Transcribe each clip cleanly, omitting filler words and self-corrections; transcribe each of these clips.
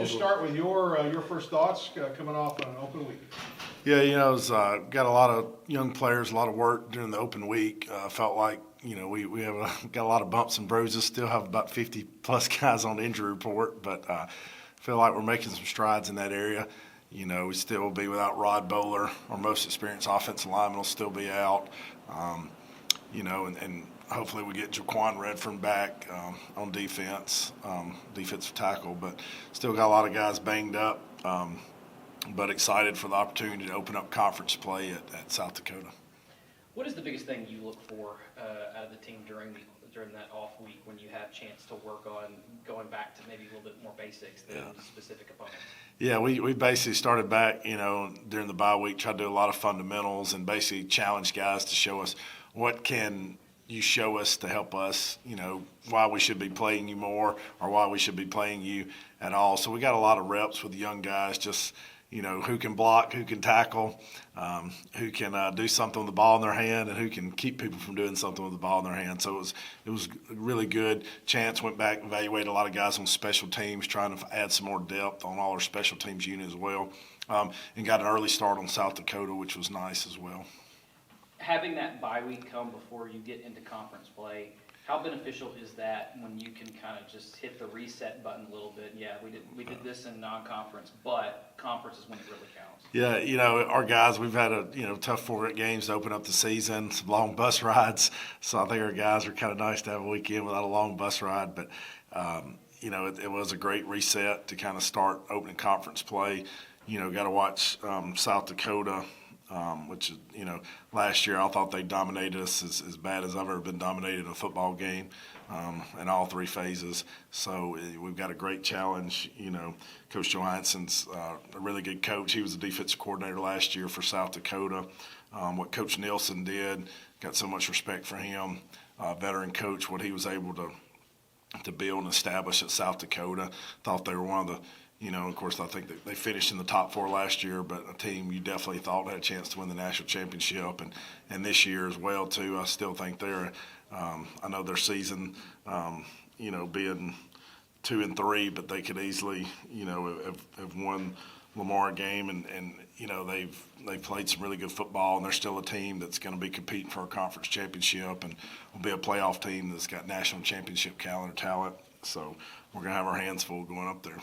just start with your first thoughts coming off an open week? Yeah, it's got a lot of young players, a lot of work during the open week. Felt like, we have got a lot of bumps and bruises. Still have about 50-plus guys on the injury report, but feel like we're making some strides in that area. We still will be without Rod Bowler. Our most experienced offensive lineman will still be out. And hopefully we get Jaquan Redfern back on defense, defensive tackle. But still got a lot of guys banged up, but excited for the opportunity to open up conference play at South Dakota. What is the biggest thing you look for out of the team during that off week when you have a chance to work on going back to maybe a little bit more basics than specific opponents? Yeah, we basically started back, during the bye week, tried to do a lot of fundamentals and basically challenge guys to show us what can you show us to help us, why we should be playing you more or why we should be playing you at all. So we got a lot of reps with the young guys, just who can block, who can tackle, who can do something with the ball in their hand, and who can keep people from doing something with the ball in their hand. So it was a really good chance. Went back, evaluated a lot of guys on special teams, trying to add some more depth on all our special teams unit as well, and got an early start on South Dakota, which was nice as well. Having that bye week come before you get into conference play, how beneficial is that when you can kind of just hit the reset button a little bit? Yeah, we did this in non-conference, but conference is when it really counts. Yeah, our guys, we've had a tough 4 games to open up the season, some long bus rides. So I think our guys are kind of nice to have a weekend without a long bus ride. But it was a great reset to kind of start opening conference play. Got to watch South Dakota. Which is, last year I thought they dominated us as bad as I've ever been dominated in a football game in all 3 phases. So we've got a great challenge. Coach Johansson's a really good coach. He was the defensive coordinator last year for South Dakota. What Coach Nielsen did, got so much respect for him. Veteran coach, what he was able to build and establish at South Dakota. Thought they were one of the of course, I think that they finished in the top 4 last year, but a team you definitely thought had a chance to win the national championship, and this year as well too. I still think they're. I know their season, being 2-3, but they could easily, have won Lamar game, and they've played some really good football, and they're still a team that's going to be competing for a conference championship, and will be a playoff team that's got national championship caliber talent. So we're going to have our hands full going up there.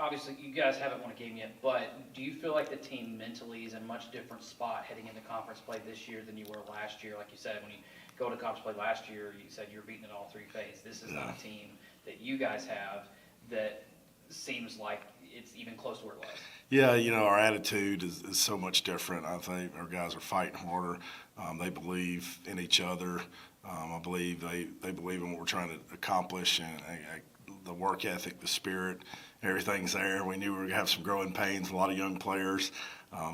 Obviously, you guys haven't won a game yet, but do you feel like the team mentally is in a much different spot heading into conference play this year than you were last year? Like you said, when you go to conference play last year, you said you were beating in all 3 phases. This is not a team that you guys have that seems like it's even close to where it was. Yeah, our attitude is so much different. I think our guys are fighting harder. They believe in each other. I believe they believe in what we're trying to accomplish, and the work ethic, the spirit, everything's there. We knew we were going to have some growing pains, a lot of young players.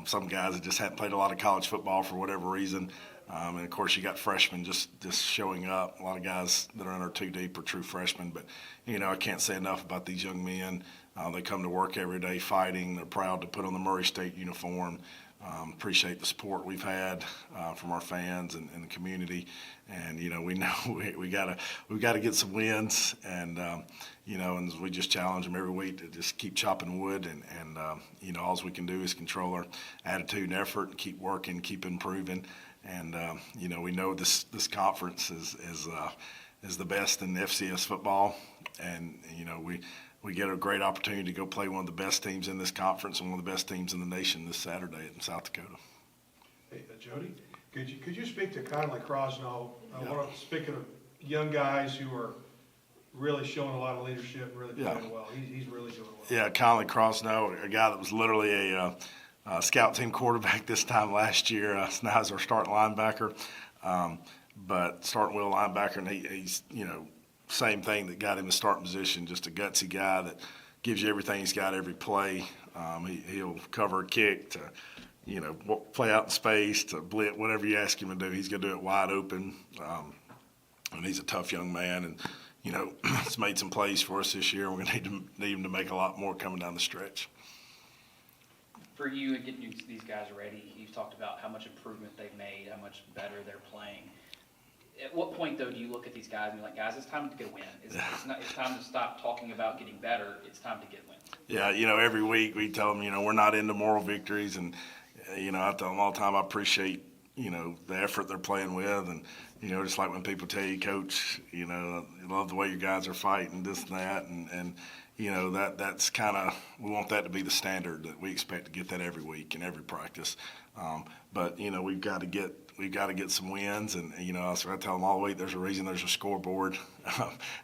Some guys that just hadn't played a lot of college football for whatever reason. And, of course, you got freshmen just showing up. A lot of guys that are under 2 deep are true freshmen. But, I can't say enough about these young men. They come to work every day fighting. They're proud to put on the Murray State uniform. Appreciate the support we've had from our fans and the community, and we know we've got to get some wins, and and we just challenge them every week to just keep chopping wood, and all we can do is control our attitude and effort and keep working, keep improving, and we know this conference is the best in FCS football, and we get a great opportunity to go play one of the best teams in this conference and one of the best teams in the nation this Saturday in South Dakota. Hey, Jody, could you speak to Conley Crosno? Speaking of young guys who are really showing a lot of leadership and really playing well. He's really doing well. Yeah, Conley Crosno, a guy that was literally a scout team quarterback this time last year. Now he's our starting linebacker, but starting wheel linebacker, and he's same thing that got him the starting position, just a gutsy guy that gives you everything he's got every play. He'll cover a kick to, play out in space, to blitz, whatever you ask him to do, he's going to do it wide open. And he's a tough young man, and, he's made some plays for us this year. We're going to need him to make a lot more coming down the stretch. For you and getting these guys ready, you've talked about how much improvement they've made, how much better they're playing. At what point, though, do you look at these guys and be like, guys, it's time to get a win? It's time to stop talking about getting better. It's time to get wins. Yeah, every week we tell them, we're not into moral victories. And, I tell them all the time I appreciate, the effort they're playing with. And, just like when people tell you, Coach, I love the way you guys are fighting, this and that. And that's kind of, we want that to be the standard, that we expect to get that every week and every practice. But, we've got to get some wins, and I tell them all the week, there's a reason there's a scoreboard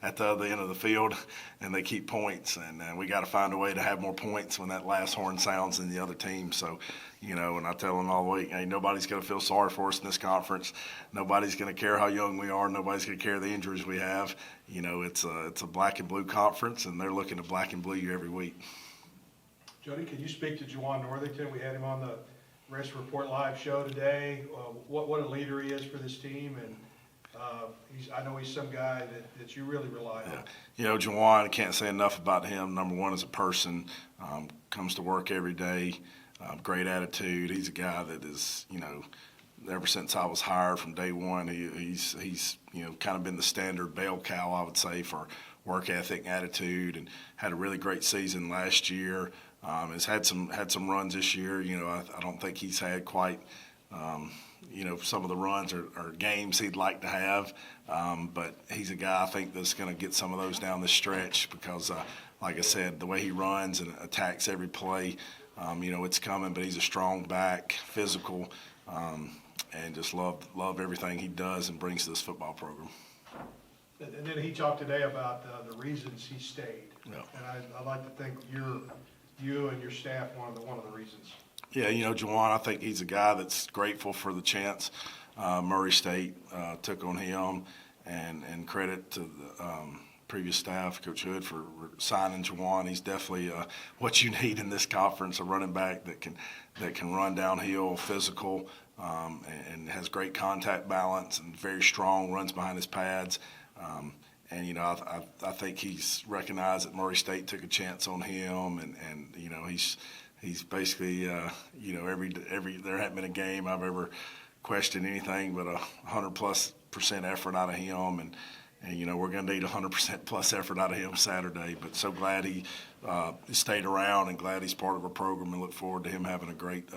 at the other end of the field, and they keep points, and we got to find a way to have more points when that last horn sounds in the other team. So, and I tell them all the week, hey, nobody's going to feel sorry for us in this conference. Nobody's going to care how young we are. Nobody's going to care the injuries we have. It's a black and blue conference, and they're looking to black and blue you every week. Jody, can you speak to Juwan Northington? We had him on the Rest Report Live show today. What a leader he is for this team, and I know he's some guy that you really rely on. Yeah. Juwan, I can't say enough about him. Number one, as a person, comes to work every day, great attitude. He's a guy that is, ever since I was hired from day one, he's kind of been the standard bell cow, I would say, for work ethic and attitude, and had a really great season last year. Has had some runs this year. I don't think he's had quite, some of the runs or games he'd like to have. But he's a guy I think that's going to get some of those down the stretch because, like I said, the way he runs and attacks every play, it's coming. But he's a strong back, physical, and just love everything he does and brings to this football program. And then he talked today about the reasons he stayed. Yeah. And I'd like to think you and your staff one of the reasons. Yeah, Juwan, I think he's a guy that's grateful for the chance Murray State took on him, and credit to the previous staff, Coach Hood, for signing Juwan. He's definitely what you need in this conference, a running back that can run downhill, physical, and has great contact balance and very strong, runs behind his pads. And I think he's recognized that Murray State took a chance on him, and he's basically every there hasn't been a game I've ever questioned anything but 100+% effort out of him, and we're going to need 100%+ effort out of him Saturday. But so glad he stayed around, and glad he's part of our program, and look forward to him having a great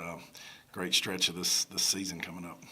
stretch of this season coming up.